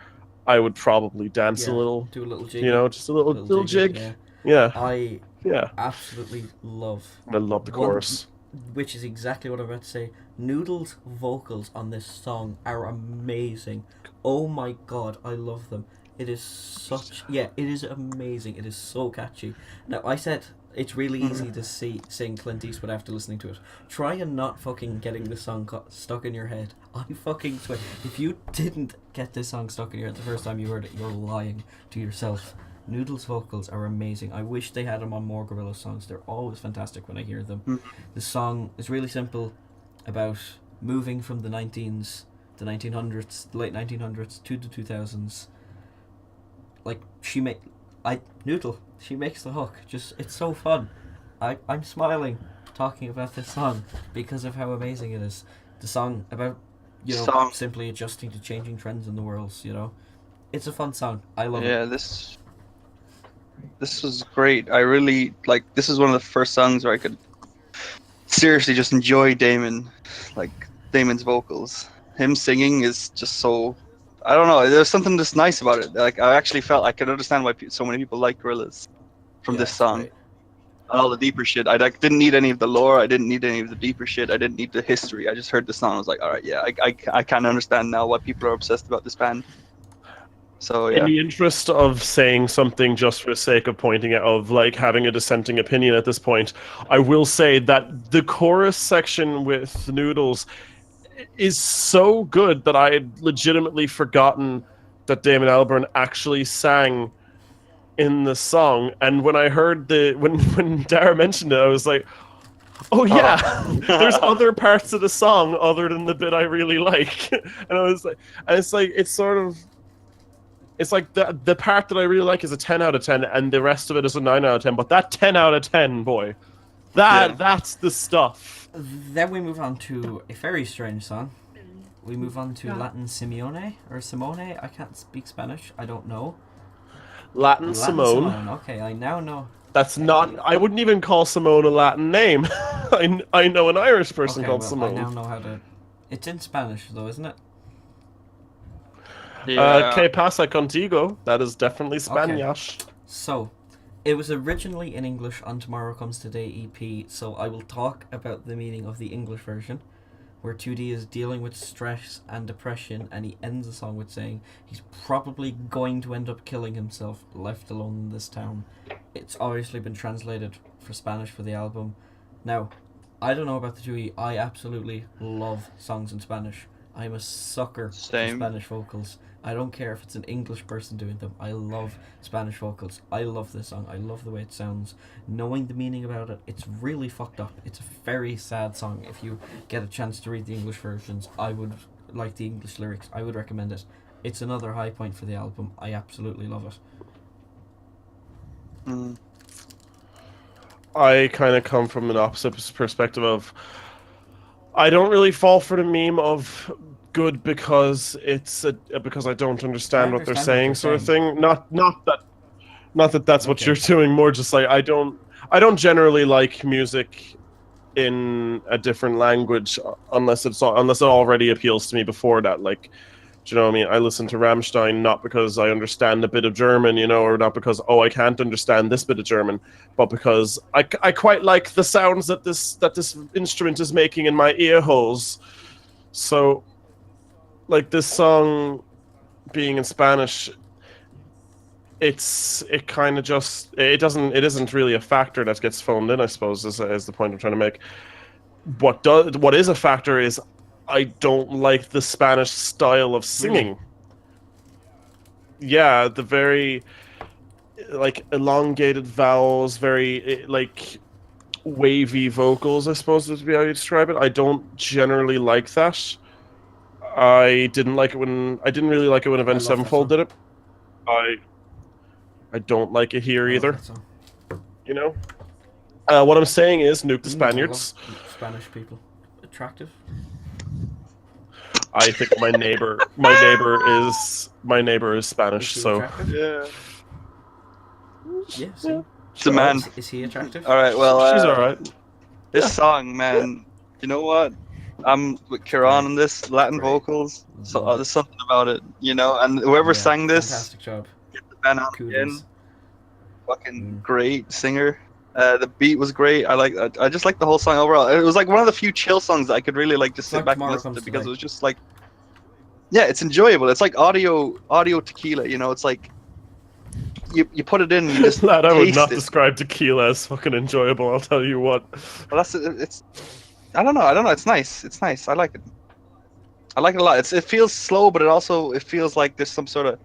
I would probably dance a Yeah, little, do a little jiggy, just a little jiggy. jig. Yeah, Yeah, I yeah. absolutely love I love the one, chorus. which is exactly what I'm about to say. Noodle's vocals on this song are amazing. Oh my god, I love them. It is it is amazing. It is so catchy. Now I said it's really easy to sing Clint Eastwood after listening to it. Try and not fucking getting this song stuck in your head. I fucking swear, if you didn't get this song stuck in your head the first time you heard it, you're lying to yourself. Noodle's vocals are amazing. I wish they had them on more Gorillaz songs. They're always fantastic when I hear them. Mhm. The song is really simple, about moving from the 1900s, the late 1900s to the 2000s. Like Noodle. She makes the hook. Just it's so fun. I'm smiling talking about this song because of how amazing it is. The song about Song. simply adjusting to changing trends in the world. It's a fun song. I love it. Yeah, this was great. I really like. This is one of the first songs where I could seriously just enjoy Damon's vocals. Him singing is just so. I don't know. There's something just nice about it. Like I actually felt I could understand why so many people like Gorillaz from Yeah, this it's song. great. And all the deeper shit. I didn't need any of the lore. I didn't need any of the deeper shit. I didn't need the history. I just heard the song. I was like, all right, yeah, I kind of understand now why people are obsessed about this band. So In yeah. the interest of saying something just for the sake of pointing out, of like having a dissenting opinion at this point, I will say that the chorus section with Noodles is so good that I had legitimately forgotten that Damon Albarn actually sang in the song. And when I heard when Dara mentioned it, I was like, oh yeah, there's Oh. other parts of the song other than the bit I really like. And I was like, and it's like the part that I really like is a 10 out of 10, and the rest of it is a 9 out of 10. But that 10 out of 10, boy, Yeah. that's the stuff. Then we move on to a very strange song. We move on to Latin Simeone or Simone. I can't speak Spanish. I don't know. Latin Simone. Okay, I now know. That's not. I wouldn't even call Simone a Latin name. I know an Irish person Okay, called well, Simone. I now know how to. It's in Spanish though, isn't it? Yeah. Que pasa contigo? That is definitely Spanish. So, it was originally in English on Tomorrow Comes Today EP, so I will talk about the meaning of the English version, where 2D is dealing with stress and depression, and he ends the song with saying he's probably going to end up killing himself, left alone in this town. It's obviously been translated for Spanish for the album. Now, I don't know about the 2E, I absolutely love songs in Spanish. I'm a sucker Same. for Spanish vocals. I don't care if it's an English person doing them. I love Spanish vocals. I love this song. I love the way it sounds. Knowing the meaning about it, it's really fucked up. It's a very sad song. If you get a chance to read the English versions, I would like the English lyrics. I would recommend it. It's another high point for the album. I absolutely love it. Mm. I kind of come from an opposite perspective of I don't really fall for the meme of good because because I don't understand what they're saying, sort of thing. Not that that's what Okay. you're doing. More just like I don't generally like music in a different language unless it already appeals to me before that. Like, do you know what I mean? I listen to Rammstein not because I understand a bit of German, or not because I can't understand this bit of German, but because I quite like the sounds that this instrument is making in my ear holes. So, like this song being in Spanish, it kind of just it isn't really a factor that gets phoned in. I suppose is the point I'm trying to make. What is a factor is I don't like the Spanish style of singing. Really? Yeah, the very like elongated vowels, very like wavy vocals, I suppose would be how you describe it. I don't generally like that. I didn't really like it when I Avenged love that Sevenfold song. did it. I I don't like it here I love either. that song. You know. What I'm saying is, nuke the I love Spaniards. Spanish people. Attractive. I think my neighbor is Is Spanish, he so attractive? Yeah. Yeah, see? It's a man. Is he attractive? All right. Well, She's all right. this Yeah. song, man. You know what? I'm with Kieran on this Latin Great. vocals. So Love it. there's something about it, and whoever Yeah, sang this, fantastic job. get the band on again. Kudos. Fucking great singer. The beat was great. I just like the whole song overall. It was like one of the few chill songs that I could really like just It's sit like back and Tomorrow listen Comes to because Tonight. it was just like, yeah, it's enjoyable. It's like audio tequila. It's like you put it in, you just Lad, I would taste not it. describe tequila as fucking enjoyable. I'll tell you what. Well, it's. I don't know. It's nice. It's nice. I like it. I like it a lot. It feels slow, but it feels like there's some sort of.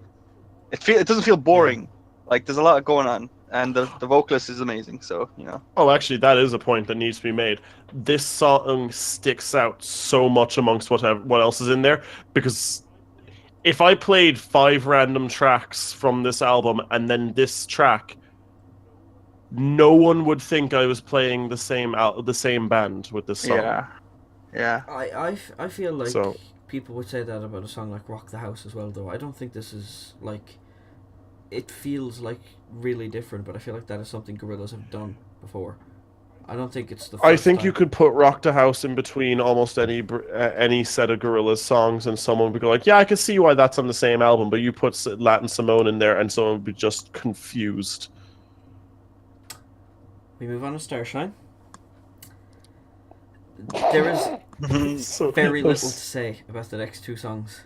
It doesn't feel boring. Like there's a lot going on, and the vocalist is amazing. So Oh, actually, that is a point that needs to be made. This song sticks out so much amongst what else is in there because if I played 5 random tracks from this album and then this track, no one would think I was playing the same band with this song. Yeah. I feel like So people would say that about a song like Rock the House as well, though. I don't think this is like. It feels like really different, but I feel like that is something Gorillaz have done before. I don't think it's the first I think time. you could put Rock the House in between almost any set of Gorillaz songs, and someone would go like, "Yeah, I can see why that's on the same album." But you put Latin Simone in there, and someone would be just confused. We move on to Starshine. There is So, very little to say about the next 2 songs.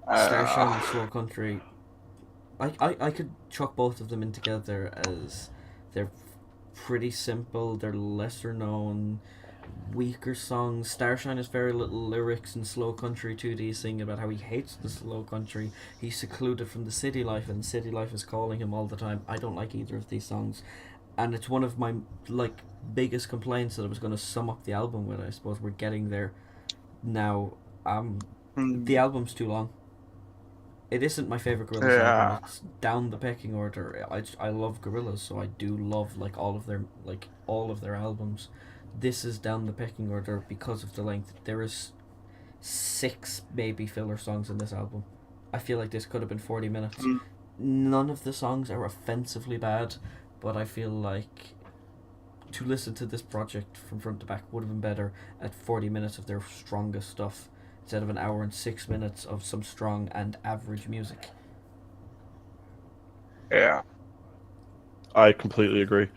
Starshine and Slow Country. I could chuck both of them in together as they're pretty simple, they're lesser known, weaker songs. Starshine has very little lyrics, and Slow Country 2D is singing about how he hates the slow country. He's secluded from the city life, and city life is calling him all the time. I don't like either of these songs, and it's one of my biggest complaints that I was going to sum up the album with. I suppose we're getting there now. The album's too long. It isn't my favorite Gorillaz album. It's down the pecking order. I love Gorillaz, so I do love all of their albums. This is down the pecking order because of the length. There is 6 maybe filler songs in this album. I feel like this could have been 40 minutes. None of the songs are offensively bad, but I feel like to listen to this project from front to back would have been better at 40 minutes of their strongest stuff, instead of an hour and 6 minutes of some strong and average music. Yeah. I completely agree.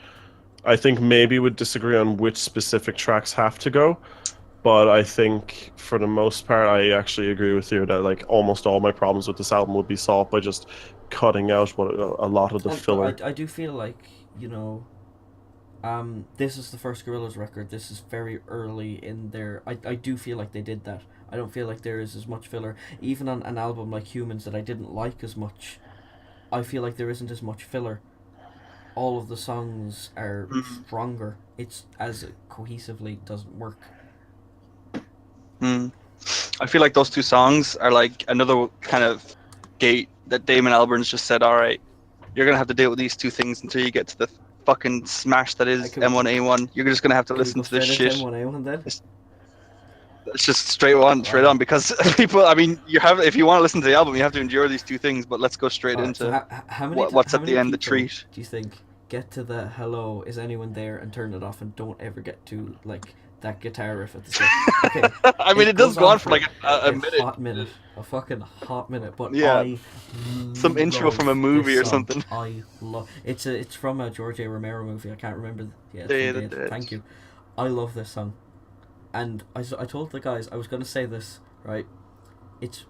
I think maybe we'd disagree on which specific tracks have to go, but I think for the most part, I actually agree with you that almost all my problems with this album would be solved by just cutting out a lot of the filler. I do feel like this is the first Gorillaz record. This is very early in their. I do feel like they did that. I don't feel like there is as much filler. Even on an album like Humans that I didn't like as much, I feel like there isn't as much filler. All of the songs are stronger. It's as it cohesively doesn't work. I feel like those two songs are like another kind of gate that Damon Albarn's just said, all right, you're gonna have to deal with these two things until you get to the fucking smash that is M1A1. You're just gonna have to listen to this shit. M1A1 then? It's just straight on because people. I mean, if you want to listen to the album, you have to endure these two things. But let's go straight into what's at the end. The treat. Do you think get to the hello? Is anyone there? And turn it off, and don't ever get to like that guitar riff at the start. Okay. I mean, it does go on for like a minute. A fucking hot minute. But yeah, some intro from a movie or something. I love it's from a George A. Romero movie. I can't remember. Yeah, Day of the Dead. Thank you. I love this song. And I told the guys I was going to say this, right? It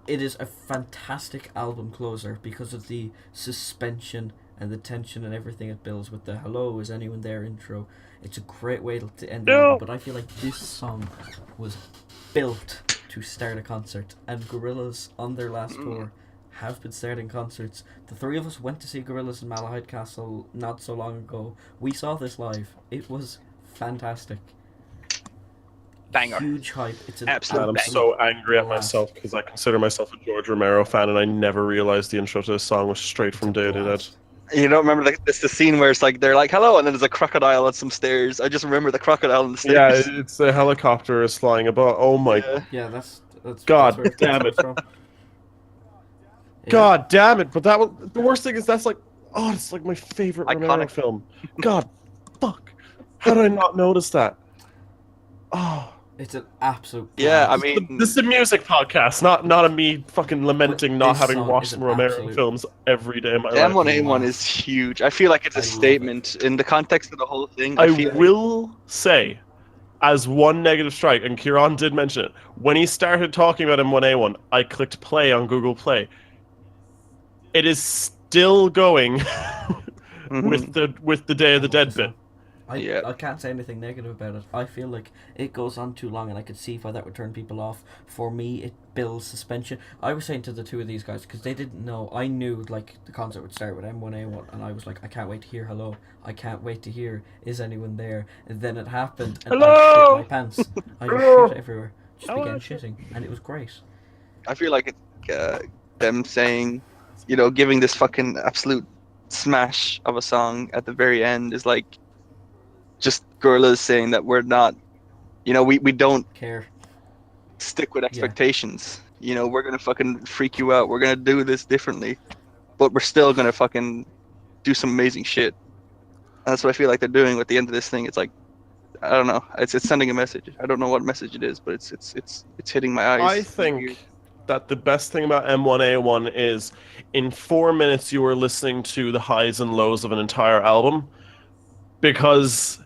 is a fantastic album closer because of the suspension and the tension and everything it builds with the hello, is anyone there intro. It's a great way to end the album, but I feel like this song was built to start a concert, and Gorillaz on their last tour have been starting concerts. The three of us went to see Gorillaz in Malahide Castle not so long ago. We saw this live. It was fantastic. Banger. Huge hype. It's an absolute. I'm so angry at myself because I consider myself a George Romero fan, and I never realized the intro to this song was straight from Day of the Dead. You don't remember it's the scene where it's like they're like hello, and then there's a crocodile on some stairs. I just remember the crocodile on the stairs. Yeah, it's a helicopter is flying above. Oh my! Yeah, that's God that's damn it! From. God damn it! But that was the worst thing is that's like it's like my favorite Romero film. God, fuck! How did I not notice that? Oh. It's an absolute. Yeah, I mean, this is a music podcast, not a me fucking lamenting not having watched some Romero films every day of my life. M1A1 is huge. I feel like it's a statement in the context of the whole thing. I will say, as one negative strike, and Kieran did mention it, when he started talking about M1A1, I clicked play on Google Play. It is still going with the Day of the Dead bit. I can't say anything negative about it. I feel like it goes on too long, and I could see why that would turn people off. For me, it builds suspension. I was saying to the two of these guys, because they didn't know, I knew like the concert would start with M1A1, and I was like, I can't wait to hear hello. I can't wait to hear, is anyone there? And then it happened, and hello! I shit my pants. I just shit everywhere. Just began shitting, and it was great. I feel like it's them saying, giving this fucking absolute smash of a song at the very end is like, just Gorillaz saying that we're not, we don't care, stick with expectations. We're gonna fucking freak you out. We're gonna do this differently, but we're still gonna fucking do some amazing shit. And that's what I feel like they're doing at the end of this thing. It's like, I don't know. It's sending a message. I don't know what message it is, but it's hitting my eyes. I think that the best thing about M1A1 is in 4 minutes you are listening to the highs and lows of an entire album, because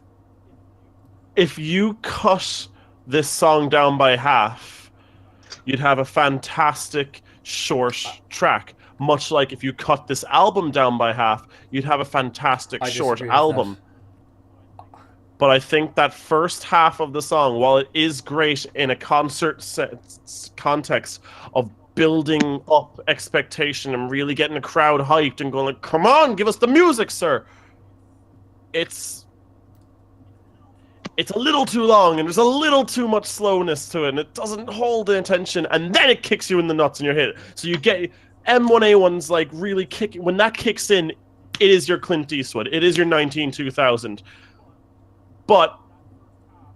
if you cut this song down by half, you'd have a fantastic short track. Much like if you cut this album down by half, you'd have a fantastic short album. But I think that first half of the song, while it is great in a concert context of building up expectation and really getting the crowd hyped and going like, come on, give us the music, sir. It's a little too long, and there's a little too much slowness to it, and it doesn't hold the attention, and then it kicks you in the nuts and you're hit. So you get M1A1's like really kicking. When that kicks in, it is your Clint Eastwood. It is your 19-2000. But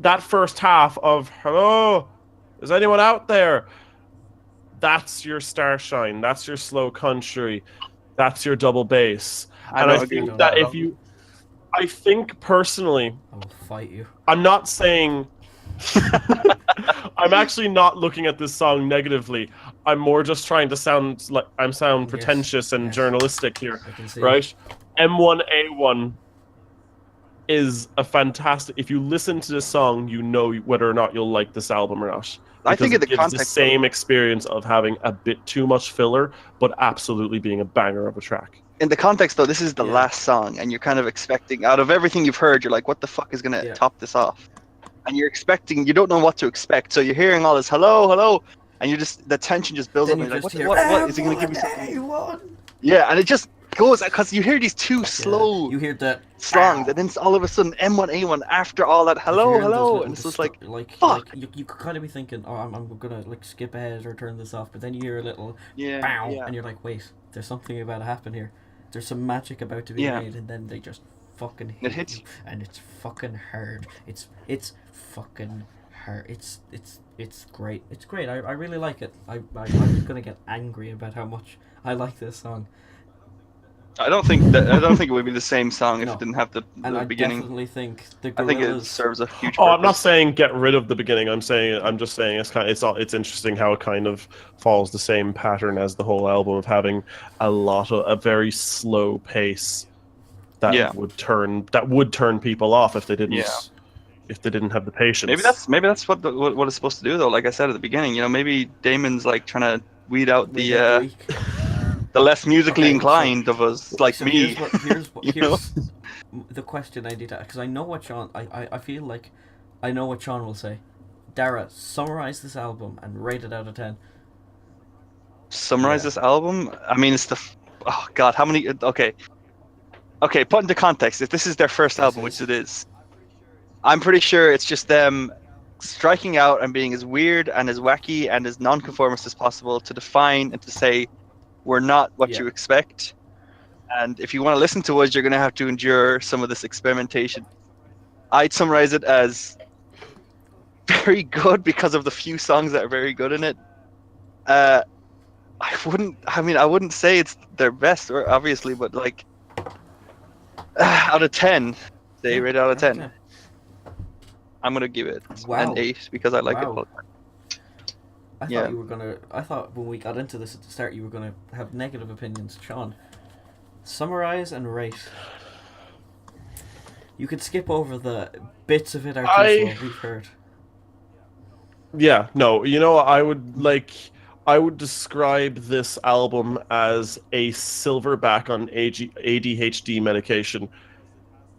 that first half of hello, is anyone out there? That's your Starshine. That's your slow country. That's your double bass. And I think that I think personally, I will fight you. I'm not saying I'm actually not looking at this song negatively. I'm more just trying to sound like pretentious and journalistic here, right? M1A1 is a fantastic. If you listen to this song, you know whether or not you'll like this album or not. I think it gives the same experience of having a bit too much filler, but absolutely being a banger of a track. In the context, though, this is the last song, and you're kind of expecting, out of everything you've heard, you're like, what the fuck is going to top this off? And you're expecting, you don't know what to expect, so you're hearing all this, hello, and the tension just builds up, and you're like, what is he going to give me something? Yeah, and it just, goes because you hear these two slow You hear that songs, and then all of a sudden M1A1 after all that hello, and it's just like fuck. you could kind of be thinking, oh, I'm gonna like skip ahead or turn this off, but then you hear a little Yeah, bow, yeah, and you're like, wait, there's something about to happen here. There's some magic about to be yeah. made, and then they just fucking It hit hits you, and it's fucking hard. It's fucking hard. It's great. It's great. I really like it. I was gonna get angry about how much I like this song. I don't think it would be the same song if No. it didn't have the And I beginning. definitely think the I think it Gorillaz. serves a huge Oh, I'm not purpose. saying get rid of the beginning. I'm just saying it's interesting how it kind of follows the same pattern as the whole album of having a very slow pace that Yeah. would turn people off if they didn't Yeah. have the patience. Maybe that's what it's supposed to do though. Like I said at the beginning, maybe Damon's like trying to weed out the week. the less musically Okay, inclined of us, like So me. here's You know? the question I need to, because I know what Sean. I feel like I know what Sean will say. Dara, summarize this album and rate it out of 10. Summarize Yeah. this album. I mean, it's oh god, how many? Okay, put into context. If this is their first album, which it is, I'm pretty sure it's just them striking out and being as weird and as wacky and as non-conformist as possible to define and to say we're not what Yeah. you expect. And if you want to listen to us, you're going to have to endure some of this experimentation. I'd summarize it as very good because of the few songs that are very good in it. I wouldn't say it's their best, or obviously, but like out of 10, they rate out of 10. Okay. I'm gonna give it Wow. an 8 because I like it a Wow. lot. I Yeah. thought you were gonna. I thought when we got into this at the start, you were gonna have negative opinions, Sean. Summarize and rate. You could skip over the bits of it are too slow. We've heard. Yeah, no, I would describe this album as a silverback on ADHD medication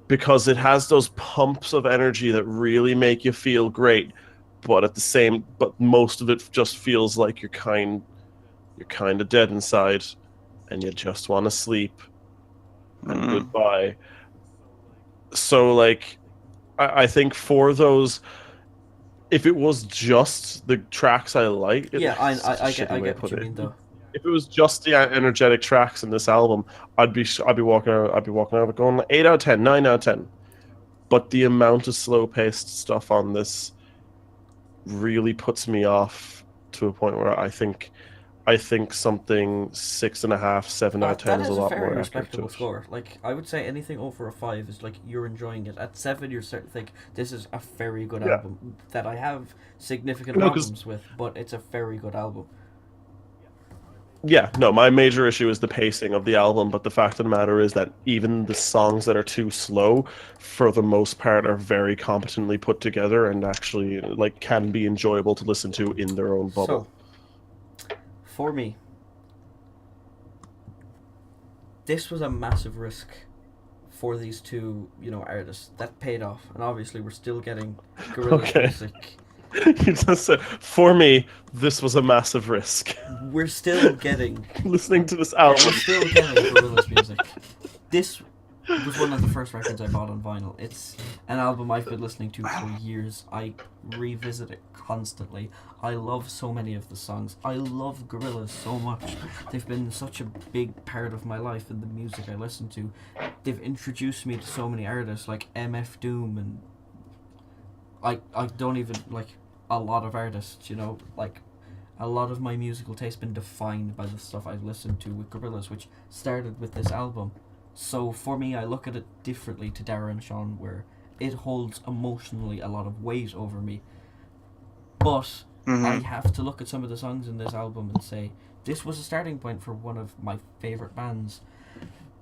because it has those pumps of energy that really make you feel great, but most of it just feels like you're kind of dead inside and you just want to sleep and goodbye. So like I think for those, if it was just the tracks I like, Yeah, I get what you mean though. If it was just the energetic tracks in this album, I'd be walking out of it going 8 out of 10, 9 out of 10. But the amount of slow paced stuff on this really puts me off to a point where I think something 6.5, 7 out of 10 is a lot more very accurate. respectable score. Like I would say anything over a 5 is like you're enjoying it. At 7, you're starting to think this is a very good album that I have significant problems with, but it's a very good album. Yeah, no, my major issue is the pacing of the album, but the fact of the matter is that even the songs that are too slow, for the most part, are very competently put together and actually like can be enjoyable to listen to in their own bubble. So, for me, this was a massive risk for these two, artists that paid off, and obviously we're still getting Gorillaz music. You just said, for me, this was a massive risk. We're still getting listening to this album. We're still getting Gorillaz music. This was one of the first records I bought on vinyl. It's an album I've been listening to for years. I revisit it constantly. I love so many of the songs. I love Gorillaz so much. They've been such a big part of my life and the music I listen to. They've introduced me to so many artists like MF Doom, and I don't even like a lot of artists, like a lot of my musical taste been defined by the stuff I've listened to with Gorillaz, which started with this album. So for me, I look at it differently to Dara and Sean, where it holds emotionally a lot of weight over me. But I have to look at some of the songs in this album and say, this was a starting point for one of my favourite bands.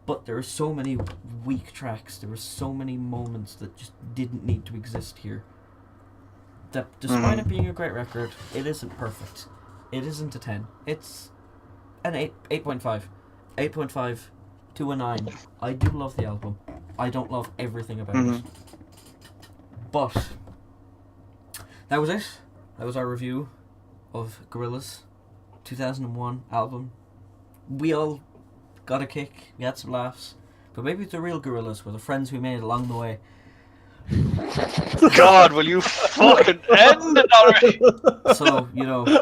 But there are so many weak tracks, there were so many moments that just didn't need to exist here. That despite it being a great record, it isn't perfect. It isn't a 10. It's an 8.5. 8.5 to a 9. I do love the album. I don't love everything about it. But that was it. That was our review of Gorillaz 2001 album. We all got a kick, we had some laughs. But maybe the real Gorillaz were the friends we made along the way. God, will you fucking end it already? So,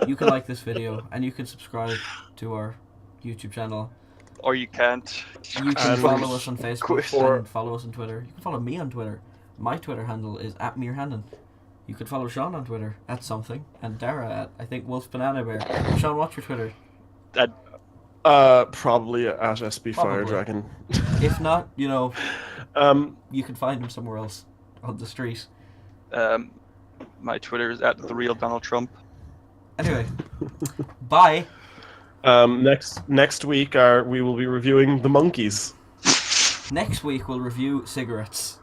you can like this video, and you can subscribe to our YouTube channel. Or you can't. You can And follow us on Facebook quit. and follow us on Twitter. You can follow me on Twitter. My Twitter handle is @MereHannon. You could follow Sean on Twitter @something, and Dara at, I think, Wolf Banana Bear. Sean, what's your Twitter? Probably at SB Fire Probably. Dragon. If not, you can find him somewhere else on the street. My Twitter is @TheRealDonaldTrump. Anyway, bye. Next week, we will be reviewing The Monkees. Next week we'll review cigarettes.